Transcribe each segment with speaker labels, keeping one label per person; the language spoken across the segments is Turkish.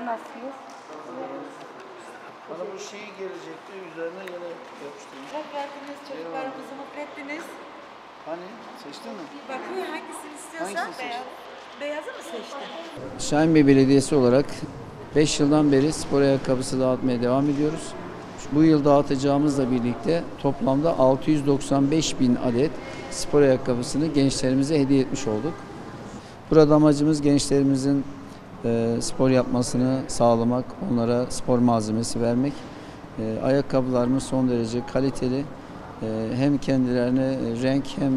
Speaker 1: nasılsınız?
Speaker 2: Bana bu şey gelecekti, üzerine yine yapıştırdım.
Speaker 1: Bak verdiniz, çocuklarımızı mutlu ettiniz.
Speaker 2: Hani? Seçtin mi?
Speaker 1: Bakıyor hangisini istiyorsan.
Speaker 2: Hangisini seçtin?
Speaker 1: Beyazı mı seçtin?
Speaker 3: Şahinbey Belediyesi olarak 5 yıldan beri spor ayakkabısı dağıtmaya devam ediyoruz. Bu yıl dağıtacağımızla birlikte toplamda 695.000 adet spor ayakkabısını gençlerimize hediye etmiş olduk. Burada amacımız gençlerimizin spor yapmasını sağlamak, onlara spor malzemesi vermek. Ayakkabılarımız son derece kaliteli. Hem kendilerine renk hem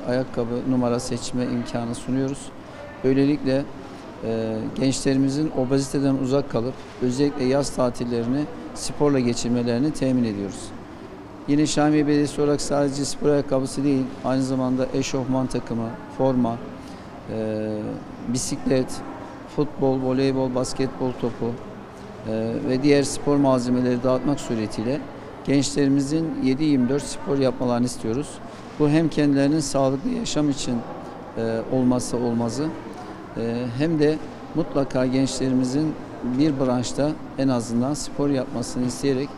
Speaker 3: ayakkabı numara seçme imkanı sunuyoruz. Böylelikle gençlerimizin obeziteden uzak kalıp özellikle yaz tatillerini sporla geçirmelerini temin ediyoruz. Yine Şahinbey Belediyesi olarak sadece spor ayakkabısı değil, aynı zamanda eşofman takımı, forma, bisiklet, futbol, voleybol, basketbol topu ve diğer spor malzemeleri dağıtmak suretiyle gençlerimizin 7/24 spor yapmalarını istiyoruz. Bu hem kendilerinin sağlıklı yaşam için olmazsa olmazı, hem de mutlaka gençlerimizin bir branşta en azından spor yapmasını isteyerek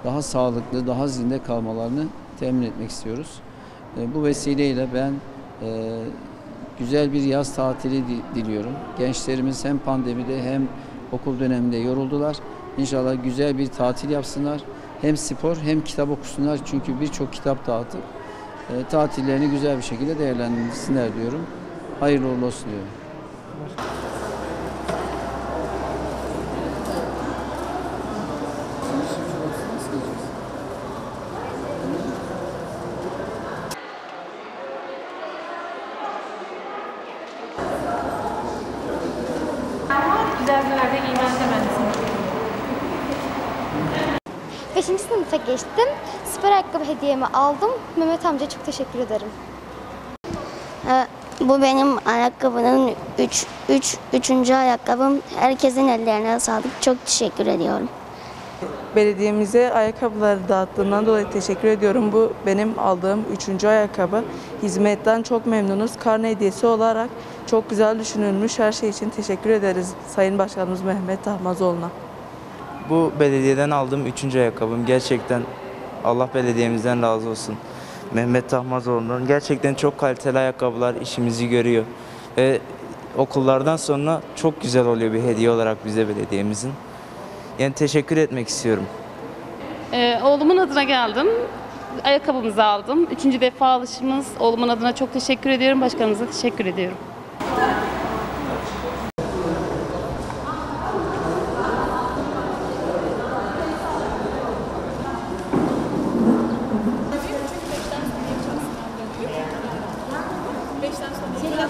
Speaker 3: daha sağlıklı, daha zinde kalmalarını temin etmek istiyoruz. Bu vesileyle ben güzel bir yaz tatili diliyorum. Gençlerimiz hem pandemide hem okul döneminde yoruldular. İnşallah güzel bir tatil yapsınlar. Hem spor hem kitap okusunlar. Çünkü birçok kitap dağıtıp tatillerini güzel bir şekilde değerlendirsinler diyorum. Hayırlı uğurlu olsun diyorum.
Speaker 4: Güzel günlerde giymen temennisini.
Speaker 5: 5. sınıfa geçtim. Spor ayakkabı hediyemi aldım. Mehmet amcaya çok teşekkür ederim.
Speaker 6: Bu benim ayakkabının üçüncü ayakkabım. Herkesin ellerine sağlık. Çok teşekkür ediyorum.
Speaker 7: Belediyemize ayakkabıları dağıttığından dolayı teşekkür ediyorum. Bu benim aldığım 3. ayakkabı. Hizmetten çok memnunuz. Karne hediyesi olarak çok güzel düşünülmüş. Her şey için teşekkür ederiz Sayın Başkanımız Mehmet Tahmazoğlu'na.
Speaker 8: Bu belediyeden aldığım 3. ayakkabım. Gerçekten Allah belediyemizden razı olsun. Mehmet Tahmazoğlu'ndan gerçekten çok kaliteli ayakkabılar işimizi görüyor. Ve okullardan sonra çok güzel oluyor bir hediye olarak bize belediyemizin. Yani teşekkür etmek istiyorum.
Speaker 4: Oğlumun adına geldim. Ayakkabımızı aldım. 3. defa alışımız. Oğlumun adına çok teşekkür ediyorum. Başkanımıza teşekkür ediyorum.
Speaker 1: Beşten sonra.